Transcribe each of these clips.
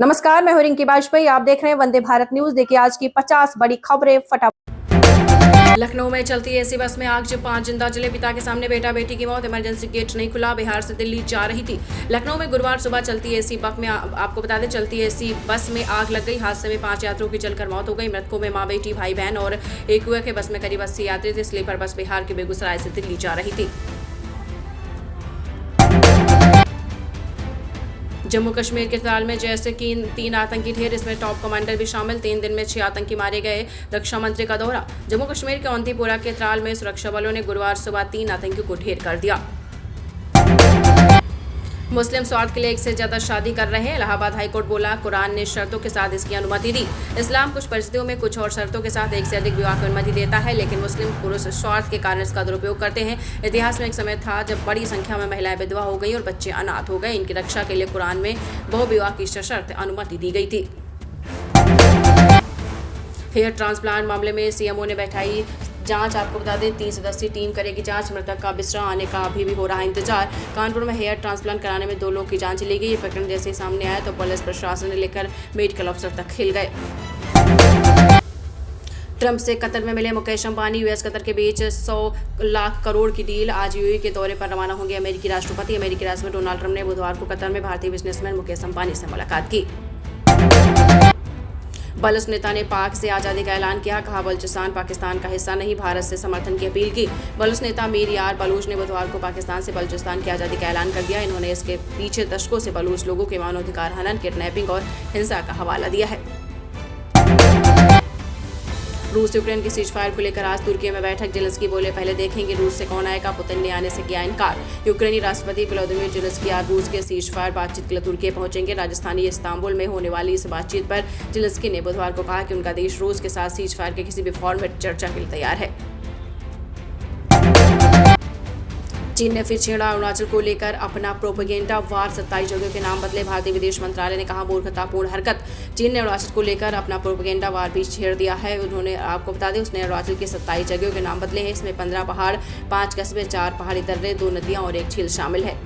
नमस्कार, मैं हूं रिंकी बाजपेयी। आप देख रहे हैं वंदे भारत न्यूज। देखिए आज की 50 बड़ी खबरें फटाफट। लखनऊ में चलती एसी बस में आग, जब 5 जिंदा जले, पिता के सामने बेटा बेटी की मौत, इमरजेंसी गेट नहीं खुला। बिहार से दिल्ली जा रही थी। लखनऊ में गुरुवार सुबह चलती एसी बस में आपको बता दें चलती एसी बस में आग लग गई। हादसे में 5 यात्रियों की जलकर मौत हो गई। मृतकों में मां बेटी, भाई बहन और एक युवक है। बस में करीब 80 यात्री थे। स्लीपर बस बिहार के बेगूसराय से दिल्ली जा रही थी। जम्मू कश्मीर के त्राल में जैसे कि 3 आतंकी ढेर, इसमें टॉप कमांडर भी शामिल। 3 दिन में 6 आतंकी मारे गए। रक्षा मंत्री का दौरा। जम्मू कश्मीर के औंतीपोरा के त्राल में सुरक्षा बलों ने गुरुवार सुबह 3 आतंकियों को ढेर कर दिया। मुस्लिम स्वार्थ के लिए एक से ज्यादा शादी कर रहे हैं। इलाहाबाद हाईकोर्ट बोला, कुरान ने शर्तों के साथ इसकी अनुमति दी। इस्लाम कुछ परिस्थितियों में कुछ और शर्तों के साथ एक से अधिक विवाह की अनुमति देता है, लेकिन मुस्लिम पुरुष स्वार्थ के कारण इसका दुरुपयोग करते हैं। इतिहास में एक समय था जब बड़ी संख्या में महिलाएं विधवा हो गई और बच्चे अनाथ हो गए। इनकी रक्षा के लिए कुरान में बहुविवाह की सशर्त अनुमति दी गई थी। हेयर ट्रांसप्लांट मामले में सीएमओ ने बैठाई जांच। आपको बता दें 3 सदस्यीय टीम करेगी जांच। मृतक का बिस्तरा आने का अभी भी हो रहा है इंतजार। कानपुर में हेयर ट्रांसप्लांट कराने में 2 लोगों की जांच ली गई। ये प्रकरण जैसे ही सामने आया तो पुलिस प्रशासन ने लेकर मेडिकल अफसर तक हिल गए। ट्रंप से कतर में मिले मुकेश अंबानी। यूएस कतर के बीच 100 लाख करोड़ की डील। आज यूएई के दौरे पर रवाना होंगे अमेरिकी राष्ट्रपति। अमेरिकी राष्ट्रपति डोनाल्ड ट्रंप ने बुधवार को कतर में भारतीय बिजनेसमैन मुकेश अंबानी से मुलाकात की। बलूच नेता ने पाक से आज़ादी का ऐलान किया। कहा, बलूचिस्तान पाकिस्तान का हिस्सा नहीं। भारत से समर्थन की अपील की। बलूच नेता मीर यार बलूच ने बुधवार को पाकिस्तान से बलूचिस्तान की आज़ादी का ऐलान कर दिया। इन्होंने इसके पीछे दशकों से बलूच लोगों के मानवाधिकार हनन, किडनैपिंग और हिंसा का हवाला दिया है। रूस यूक्रेन की सीज फायर को लेकर आज तुर्की में बैठक। जेलेंस्की बोले, पहले देखेंगे रूस से कौन आएगा। पुतिन ने आने से किया इनकार। यूक्रेनी राष्ट्रपति व्लादिमीर जेलेंस्की आज रूस के सीज फायर बातचीत के लिए तुर्की पहुंचेंगे। राजधानी इस्तांबुल में होने वाली इस बातचीत पर जेलेंस्की ने बुधवार को कहा कि उनका देश रूस के साथ सीज फायर के किसी भी फॉर्म में चर्चा के लिए तैयार है। चीन ने फिर छेड़ा अरुणाचल को लेकर अपना प्रोपेगेंडा वार। 27 जगहों के नाम बदले। भारतीय विदेश मंत्रालय ने कहा, मूर्खतापूर्ण हरकत। चीन ने अरुणाचल को लेकर अपना प्रोपेगेंडा वार भी छेड़ दिया है। उन्होंने आपको बता दें उसने अरुणाचल की 27 जगहों के नाम बदले हैं। इसमें 15 पहाड़, 5 कस्बे, 4 पहाड़ी दर्रे, 2 नदियां और 1 झील शामिल है।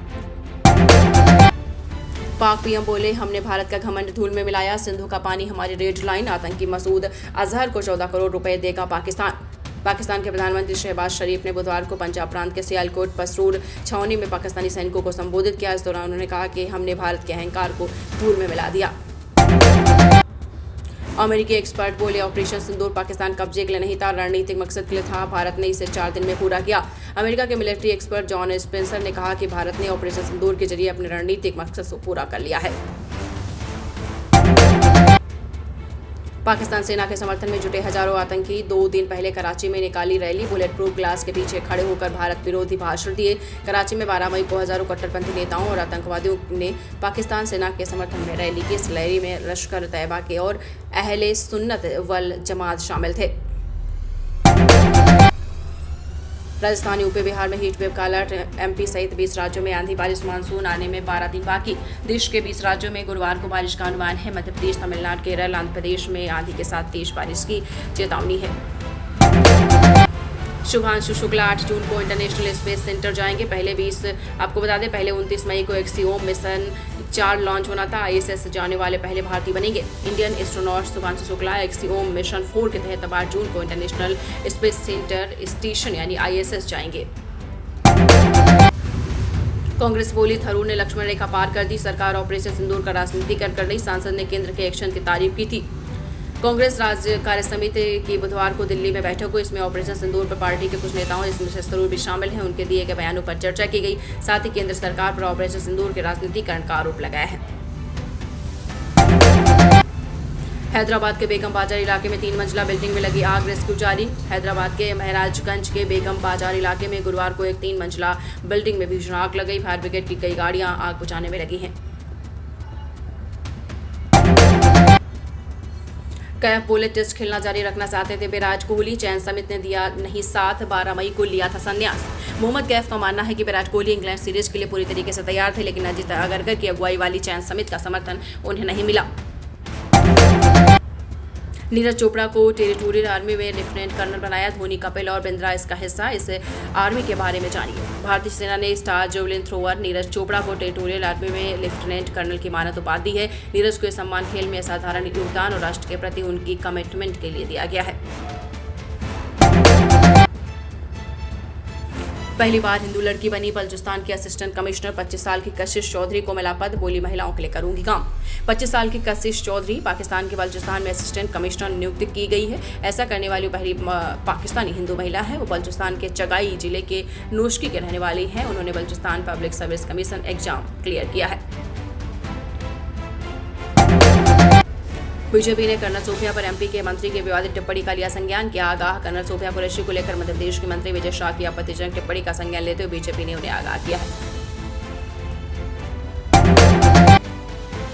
पाक पीएम बोले, हमने भारत का घमंड धूल में मिलाया। सिंधु का पानी हमारी रेड लाइन। आतंकी मसूद अजहर को 14 करोड़ रुपए देगा पाकिस्तान। पाकिस्तान के प्रधानमंत्री शहबाज शरीफ ने बुधवार को पंजाब प्रांत के सियालकोट पसरूर छावनी में पाकिस्तानी सैनिकों को संबोधित किया। इस दौरान उन्होंने कहा कि हमने भारत के अहंकार को धूल में मिला दिया। अमेरिकी एक्सपर्ट बोले, ऑपरेशन सिंदूर पाकिस्तान कब्जे के लिए नहीं था, रणनीतिक मकसद के लिए था। भारत ने इसे 4 दिन में पूरा किया। अमेरिका के मिलिट्री एक्सपर्ट जॉन स्पेंसर ने कहा कि भारत ने ऑपरेशन सिंदूर के जरिए अपने रणनीतिक मकसद को पूरा कर लिया है। पाकिस्तान सेना के समर्थन में जुटे हजारों आतंकी 2 दिन पहले कराची में निकाली रैली। बुलेट प्रूफ ग्लास के पीछे खड़े होकर भारत विरोधी भाषण दिए। कराची में 12 मई को हजारों कट्टरपंथी नेताओं और आतंकवादियों ने पाकिस्तान सेना के समर्थन में रैली की। इस रैली में लश्कर तैयबा के और अहले सुन्नत वल जमात शामिल थे। राजस्थान, यूपी, बिहार में हीट वेव का अलर्ट। एमपी सहित 20 राज्यों में आंधी बारिश। मानसून आने में 12 दिन बाकी। देश के 20 राज्यों में गुरुवार को बारिश का अनुमान है। मध्य प्रदेश, तमिलनाडु, केरल, आंध्र प्रदेश में आंधी के साथ तेज बारिश की चेतावनी है। शुभांशु शुक्ला 8 जून को इंटरनेशनल स्पेस सेंटर जाएंगे। आपको बता दें पहले 29 मई को एक्सियोम मिशन 4 लॉन्च होना था। आईएसएस जाने वाले पहले भारतीय बनेंगे। Indian astronaut Shubhanshu Shukla axiom mission 4 के तहत 8 जून को इंटरनेशनल स्पेस सेंटर स्टेशन यानी आईएसएस जाएंगे। कांग्रेस बोली, थरूर ने लक्ष्मण रेखा पार कर दी। सरकार ऑपरेशन सिंदूर का राजनीतिकरण कर रही। सांसद ने केंद्र के एक्शन की तारीफ की थी। कांग्रेस राज्य कार्य समिति की बुधवार को दिल्ली में बैठक हुई। इसमें ऑपरेशन सिंदूर पर पार्टी के कुछ नेताओं, जिसमें से थरूर भी शामिल हैं, उनके दिए गए बयानों पर चर्चा की गई। साथ ही केंद्र सरकार पर ऑपरेशन सिंदूर के राजनीतिकरण का आरोप लगाया है। हैदराबाद के बेगम बाजार इलाके में 3 मंजिला बिल्डिंग में लगी आग, रेस्क्यू जारी। हैदराबाद के महराजगंज के बेगम बाजार इलाके में गुरुवार को एक 3 मंजिला बिल्डिंग में भीषण आग लग गई। फायर ब्रिगेड की कई गाड़ियां आग बुझाने में लगी हैं। कैफ बोले, टेस्ट खेलना जारी रखना चाहते थे विराट कोहली। चैन समित ने दिया नहीं साथ, 12 मई को लिया था संन्यास। मोहम्मद कैफ का मानना है कि विराट कोहली इंग्लैंड सीरीज के लिए पूरी तरीके से तैयार थे, लेकिन अजीत अगरकर की अगुवाई वाली चैन समित का समर्थन उन्हें नहीं मिला। नीरज चोपड़ा को टेरिटोरियल आर्मी में लेफ्टिनेंट कर्नल बनाया। धोनी, कपिल और बिंद्रा इसका हिस्सा। इस आर्मी के बारे में जानिए। भारतीय सेना ने star javelin thrower Neeraj Chopra को टेरिटोरियल आर्मी में लेफ्टिनेंट कर्नल की मानद उपाधि दी है। नीरज को यह सम्मान खेल में असाधारण योगदान और राष्ट्र के प्रति उनकी कमिटमेंट के लिए दिया गया है। पहली बार हिंदू लड़की बनी बलूचिस्तान की असिस्टेंट कमिश्नर। 25 साल की कशिश चौधरी को मिला पद। बोली, महिलाओं के लिए करूंगी काम। 25 साल की कशिश चौधरी पाकिस्तान के बलूचिस्तान में असिस्टेंट कमिश्नर नियुक्त की गई है। ऐसा करने वाली पहली पाकिस्तानी हिंदू महिला है। वो बलूचिस्तान के चगाई जिले के नोशकी के रहने वाली हैं। उन्होंने Balochistan public service commission exam clear किया है। बीजेपी ने कर्नल सोफिया पर एमपी के मंत्री की विवादित टिप्पणी का लिया संज्ञान। किया आगाह। कर्नल सोफिया कुरैशी को लेकर मध्य प्रदेश के मंत्री विजय शाह की आपत्तिजनक टिप्पणी का संज्ञान लेते हुए बीजेपी ने उन्हें आगाह किया है।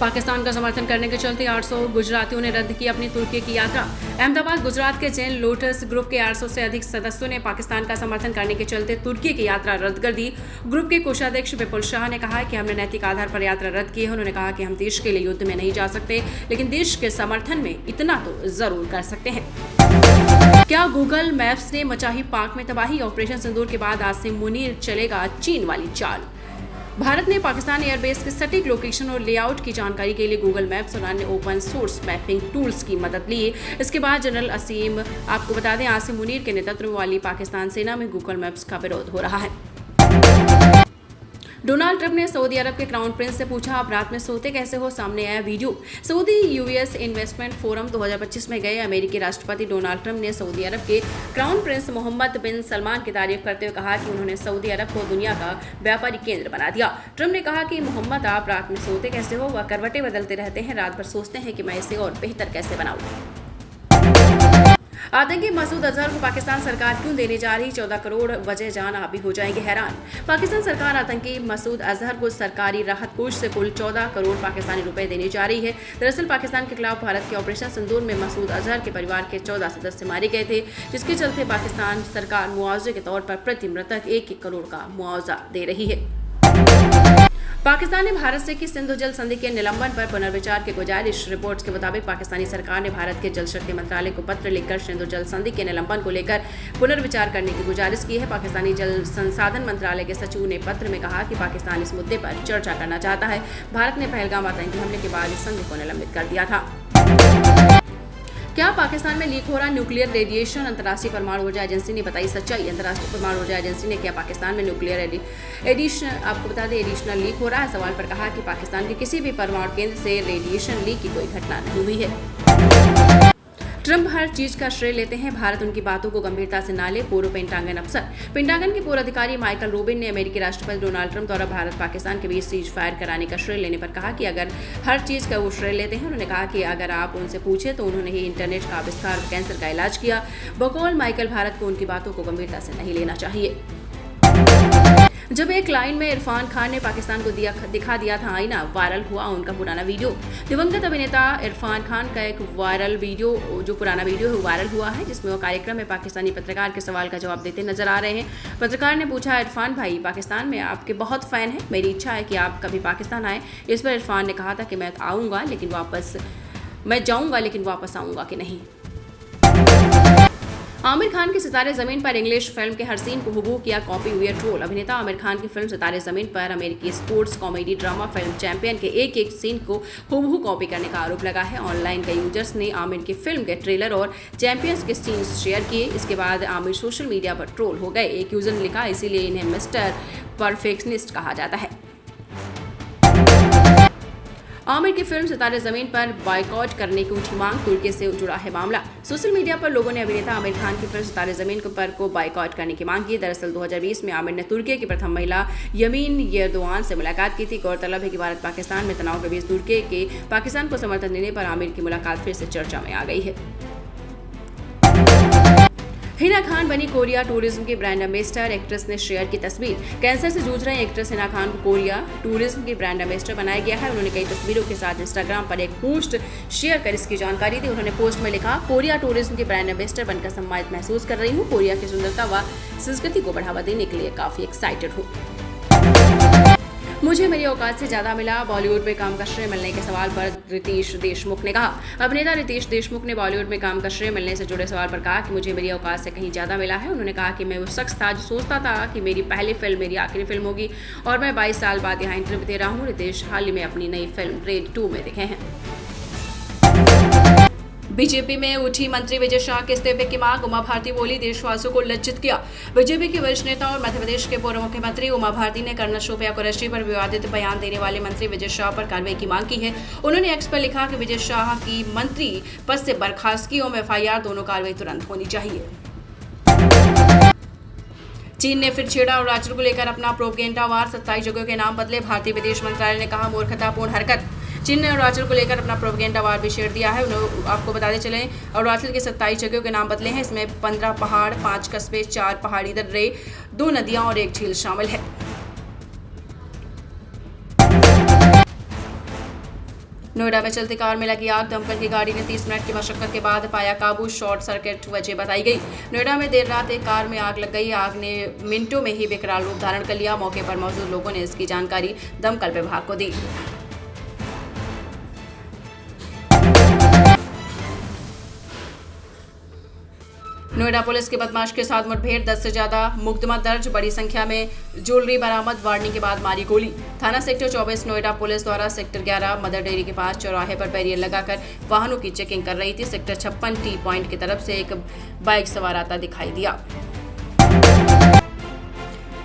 पाकिस्तान का समर्थन करने के चलते 800 गुजरातियों ने रद्द की अपनी तुर्की की यात्रा। अहमदाबाद गुजरात के जैन लोटस ग्रुप के 800 से अधिक सदस्यों ने पाकिस्तान का समर्थन करने के चलते तुर्की की यात्रा रद्द कर दी। ग्रुप के कोषाध्यक्ष विपुल शाह ने कहा कि हमने नैतिक आधार पर यात्रा रद्द की है। उन्होंने कहा कि हम देश के लिए युद्ध में नहीं जा सकते, लेकिन देश के समर्थन में इतना तो जरूर कर सकते हैं। क्या गूगल मैप्स ने मचाही पाक में तबाही? ऑपरेशन सिंदूर के बाद आसिम मुनीर चलेगा चीन वाली चाल। भारत ने पाकिस्तान एयरबेस के सटीक लोकेशन और लेआउट की जानकारी के लिए गूगल मैप्स और अन्य ओपन सोर्स मैपिंग टूल्स की मदद ली। इसके बाद जनरल आपको बता दें, आसिम मुनीर के नेतृत्व वाली पाकिस्तान सेना में गूगल मैप्स का विरोध हो रहा है। डोनाल्ड ट्रंप ने सऊदी अरब के क्राउन प्रिंस से पूछा, आप रात में सोते कैसे हो? सामने आया video. Saudi US investment forum 2025 में गए अमेरिकी राष्ट्रपति डोनाल्ड ट्रंप ने सऊदी अरब के क्राउन प्रिंस मोहम्मद बिन सलमान की तारीफ करते हुए कहा कि उन्होंने सऊदी अरब को दुनिया का व्यापारिक केंद्र बना दिया। ट्रंप ने कहा कि मोहम्मद, आप रात में सोते कैसे हो? वह करवटें बदलते रहते हैं, रात भर सोचते हैं कि मैं इसे और बेहतर कैसे बनाऊं। आतंकी मसूद अजहर को पाकिस्तान सरकार क्यों देने जा रही? 14 करोड़ वजह जान आप भी हो जाएंगे हैरान। पाकिस्तान सरकार आतंकी मसूद अजहर को सरकारी राहत कोष से कुल 14 करोड़ पाकिस्तानी रुपए देने जा रही है। दरअसल पाकिस्तान के खिलाफ भारत के ऑपरेशन सिंदूर में मसूद अजहर के परिवार के 14 सदस्य मारे गए थे, जिसके चलते पाकिस्तान सरकार मुआवजे के तौर पर प्रति मृतक 1 करोड़ का मुआवजा दे रही है। पाकिस्तान ने भारत से की सिंधु जल संधि के निलंबन पर पुनर्विचार की गुजारिश। रिपोर्ट्स के मुताबिक पाकिस्तानी सरकार ने भारत के जल शक्ति मंत्रालय को पत्र लिखकर सिंधु जल संधि के निलंबन को लेकर पुनर्विचार करने की गुजारिश की है। पाकिस्तानी जल संसाधन मंत्रालय के सचिव ने पत्र में कहा कि पाकिस्तान इस मुद्दे पर चर्चा करना चाहता है। भारत ने पहलगाम आतंकी हमले के बाद इस संधि को निलंबित कर दिया था। क्या पाकिस्तान में लीक हो रहा न्यूक्लियर रेडिएशन? अंतर्राष्ट्रीय परमाणु ऊर्जा एजेंसी ने बताई सच्चाई। अंतर्राष्ट्रीय परमाणु ऊर्जा एजेंसी ने क्या पाकिस्तान में न्यूक्लियर आपको बता दें एडिशनल लीक हो रहा है सवाल पर कहा कि पाकिस्तान के किसी भी परमाणु केंद्र से रेडिएशन लीक की कोई घटना नहीं हुई है। ट्रंप हर चीज का श्रेय लेते हैं, भारत उनकी बातों को गंभीरता से ना ले। पूर्व पेंटागन अफसर। पेंटागन के पूर्व अधिकारी माइकल रूबिन ने अमेरिकी राष्ट्रपति डोनाल्ड ट्रंप द्वारा भारत पाकिस्तान के बीच सीज फायर कराने का श्रेय लेने पर कहा कि अगर हर चीज का वो श्रेय लेते हैं। उन्होंने कहा कि अगर आप उनसे पूछे तो उन्होंने ही इंटरनेट का आविष्कार, कैंसर का इलाज किया। बकौल माइकल, भारत को उनकी बातों को गंभीरता से नहीं लेना चाहिए। जब एक लाइन में इरफान खान ने पाकिस्तान को दिखा दिया था आईना, वायरल हुआ उनका पुराना वीडियो। दिवंगत अभिनेता इरफान खान का एक वायरल वीडियो, जो पुराना वीडियो है, वायरल हुआ है, जिसमें वो कार्यक्रम में पाकिस्तानी पत्रकार के सवाल का जवाब देते नजर आ रहे हैं। पत्रकार ने पूछा, इरफान भाई, पाकिस्तान में आपके बहुत फैन हैं, मेरी इच्छा है कि आप कभी पाकिस्तान आए। इस पर इरफान ने कहा था कि मैं जाऊंगा लेकिन वापस आऊंगा कि नहीं। आमिर खान की सितारे जमीन पर इंग्लिश फिल्म के हर सीन को हुबहू किया कॉपी हुई है ट्रोल। अभिनेता आमिर खान की फिल्म सितारे जमीन पर अमेरिकी sports comedy drama film champion के एक सीन को हुबहू कॉपी करने का आरोप लगा है। ऑनलाइन कई यूजर्स ने आमिर की फिल्म के ट्रेलर और चैंपियंस के सीन्स शेयर किए। इसके बाद आमिर सोशल मीडिया पर ट्रोल हो गए। एक यूजर ने लिखा, इसीलिए इन्हें मिस्टर परफेक्शनिस्ट कहा जाता है। आमिर की फिल्म सितारे जमीन पर बॉयकॉट करने की उठी मांग, तुर्की से जुड़ा है मामला। सोशल मीडिया पर लोगों ने अभिनेता आमिर खान की फिल्म सितारे जमीन पर को बॉयकॉट करने की मांग की। दरअसल 2020 में आमिर ने तुर्की की प्रथम महिला यमीन यर्दोआन से मुलाकात की थी। गौरतलब है कि भारत पाकिस्तान में तनाव के बीच तुर्की के पाकिस्तान को समर्थन देने पर आमिर की मुलाकात फिर से चर्चा में आ गई है। हिना खान बनी कोरिया टूरिज्म की ब्रांड एम्बेसडर। एक्ट्रेस ने शेयर की तस्वीर। कैंसर से जूझ रहे एक्ट्रेस हिना खान को कोरिया टूरिज्म की ब्रांड एम्बेसडर बनाया गया है। उन्होंने कई तस्वीरों के साथ इंस्टाग्राम पर एक पोस्ट शेयर कर इसकी जानकारी दी। उन्होंने पोस्ट में लिखा, कोरिया टूरिज्म की ब्रांड एम्बेसडर बनकर सम्मानित महसूस कर रही हूँ। कोरिया की सुंदरता व संस्कृति को बढ़ावा देने के लिए काफी एक्साइटेड हूँ। मुझे मेरी औकात से ज्यादा मिला, बॉलीवुड में काम का श्रेय मिलने के सवाल पर रितेश देशमुख ने कहा। अभिनेता रितेश देशमुख ने बॉलीवुड में काम का श्रेय मिलने से जुड़े सवाल पर कहा कि मुझे मेरी औकात से कहीं ज्यादा मिला है। उन्होंने कहा कि मैं वो शख्स था जो सोचता था कि मेरी पहली फिल्म मेरी आखिरी फिल्म होगी और मैं 22 साल बाद यहाँ इंटरव्यू दे रहा हूँ। रितेश हाल ही में अपनी नई फिल्म रेड 2 में दिखे हैं। बीजेपी में उठी मंत्री विजय शाह के इस्तीफे की मांग, उमा भारती बोली, देशवासियों को लज्जित किया। बीजेपी की वरिष्ठ नेता और मध्य प्रदेश के पूर्व मुख्यमंत्री उमा भारती ने कर्नल शोभिया कुरैशी पर विवादित बयान देने वाले मंत्री विजय शाह पर कार्रवाई की मांग की है। उन्होंने एक्स पर लिखा कि विजय शाह की मंत्री पद से बर्खास्तगी और एफआईआर दोनों कार्रवाई तुरंत होनी चाहिए। चीन ने फिर छेड़ा अरुणाचल को लेकर अपना प्रोपेगेंडा वार, 27 जगहों के नाम बदले। भारतीय विदेश मंत्रालय ने कहा मूर्खतापूर्ण हरकत। चीन ने अरुणाचल को लेकर अपना प्रोपेगेंडा वार भी छेड़ दिया है। आपको बताते चले अरुणाचल के 27 जगहों के नाम बदले हैं। इसमें 15 पहाड़, 5 कस्बे, 4 पहाड़ी दर्रे, 2 नदियां और 1 झील शामिल है। नोएडा में चलती कार में लगी आग, दमकल की गाड़ी ने 30 मिनट की मशक्कत के बाद पाया काबू, शॉर्ट सर्किट वजह बताई गई। नोएडा में देर रात एक कार में आग लग गई। आग ने मिनटों में ही विकराल रूप धारण कर लिया। मौके पर मौजूद लोगों ने इसकी जानकारी दमकल विभाग को दी। नोएडा पुलिस के बदमाश के साथ मुठभेड़, 10 से ज्यादा मुकदमा दर्ज, बड़ी संख्या में ज्वेलरी बरामद, वार्निंग के बाद मारी गोली। थाना सेक्टर 24 नोएडा पुलिस द्वारा सेक्टर 11 मदर डेयरी के पास चौराहे पर बैरियर लगाकर वाहनों की चेकिंग कर रही थी। सेक्टर 56 टी पॉइंट की तरफ से एक बाइक सवार आता दिखाई दिया।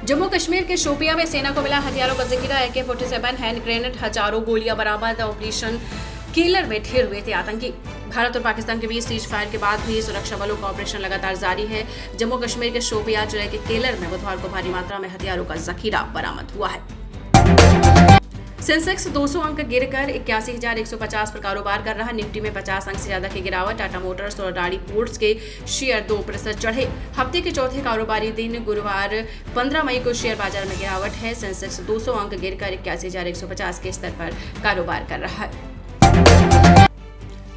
जम्मू कश्मीर के शोपिया में सेना को मिला हथियारों का जखीरा, AK-47 हैंड ग्रेनेड, हजारों गोलियां बरामद। ऑपरेशन केलर में ठिर हुए थे आतंकी। भारत और पाकिस्तान के बीच सीज फायर के बाद भी सुरक्षा बलों का ऑपरेशन लगातार जारी है। जम्मू कश्मीर के शोपिया जिले के केलर में बुधवार को भारी मात्रा में हथियारों का जखीरा बरामद हुआ है। सेंसेक्स 200 अंक गिरकर 81,150 पर कारोबार कर रहा। निफ्टी में 50 अंक से ज्यादा की गिरावट। टाटा मोटर्स और अडानी पोर्ट्स के शेयर 2% चढ़े। हफ्ते के चौथे कारोबारी दिन गुरुवार 15 मई को शेयर बाजार में गिरावट है। सेंसेक्स 200 अंक गिरकर 81,150 के स्तर पर कारोबार कर रहा है।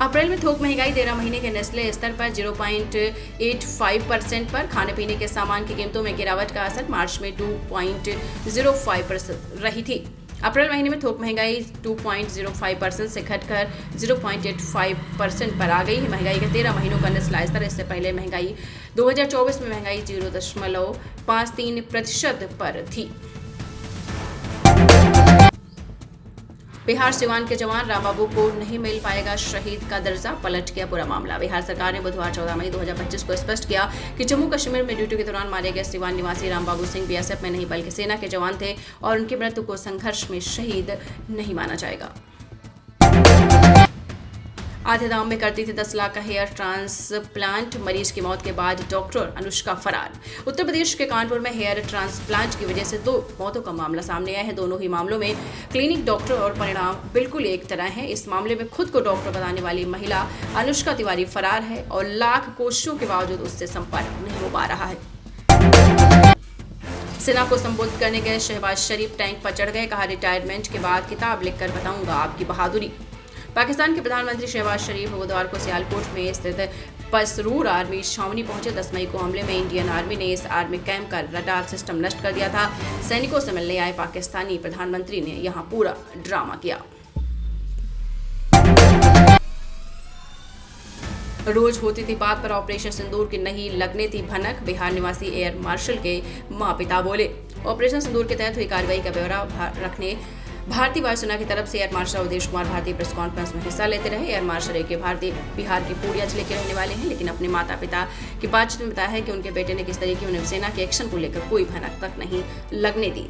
अप्रैल में थोक महंगाई 13 महीने के निचले स्तर पर 0.85% पर। खाने पीने के सामान की कीमतों में गिरावट का असर मार्च में 2.05% रही थी। अप्रैल महीने में थोक महंगाई 2.05% से घटकर 0.85% पर आ गई है। महंगाई के 13 महीनों का निचला स्तर। इससे पहले महंगाई 2024 में महंगाई 0.53% पर थी। बिहार सिवान के जवान रामबाबू को नहीं मिल पाएगा शहीद का दर्जा, पलट गया पूरा मामला। बिहार सरकार ने बुधवार 14 मई 2025 को स्पष्ट किया कि जम्मू कश्मीर में ड्यूटी के दौरान मारे गए सिवान निवासी रामबाबू सिंह BSF में नहीं बल्कि सेना के जवान थे और उनकी मृत्यु को संघर्ष में शहीद नहीं माना जाएगा। आधे दाम में करती थी 10 लाख का हेयर ट्रांसप्लांट, मरीज की मौत के बाद डॉक्टर अनुष्का फरार। उत्तर प्रदेश के कानपुर में हेयर ट्रांसप्लांट की वजह से 2 मौतों का मामला सामने आया है। दोनों ही मामलों में क्लिनिक डॉक्टर और परिणाम बिल्कुल एक तरह है। इस मामले में खुद को डॉक्टर बताने वाली महिला अनुष्का तिवारी फरार है और लाख कोशिशों के बावजूद उससे संपर्क नहीं हो पा रहा है। सेना को संबोधित करने गए शहबाज शरीफ टैंक पर चढ़ गए। कहा रिटायरमेंट के बाद किताब लिखकर बताऊंगा आपकी बहादुरी। पाकिस्तान के प्रधानमंत्री शहबाज शरीफ बुधवार को सियालकोट में स्थित पसरूर आर्मी छावनी पहुंचे। 10 मई को हमले में इंडियन आर्मी ने इस आर्मी कैंप का रडार सिस्टम नष्ट कर दिया था। सैनिकों से मिलने आए पाकिस्तानी प्रधानमंत्री ने यहां पूरा ड्रामा किया। रोज होती थी बात पर ऑपरेशन सिंदूर की नहीं लगने थी भनक। बिहार निवासी एयर मार्शल के मां पिता बोले। ऑपरेशन सिंदूर के तहत हुई कार्रवाई का ब्यौरा रखने भारतीय वायुसेना की तरफ से air marshal Avdhesh Kumar Bharti press conference में हिस्सा लेते रहे। Air marshal AK Bharti Bihar के पूर्णिया जिले के रहने वाले हैं, लेकिन अपने माता पिता की बातचीत में बताया है कि उनके बेटे ने किस तरीके उन्हें सेना के एक्शन को लेकर कोई भनक तक नहीं लगने दी।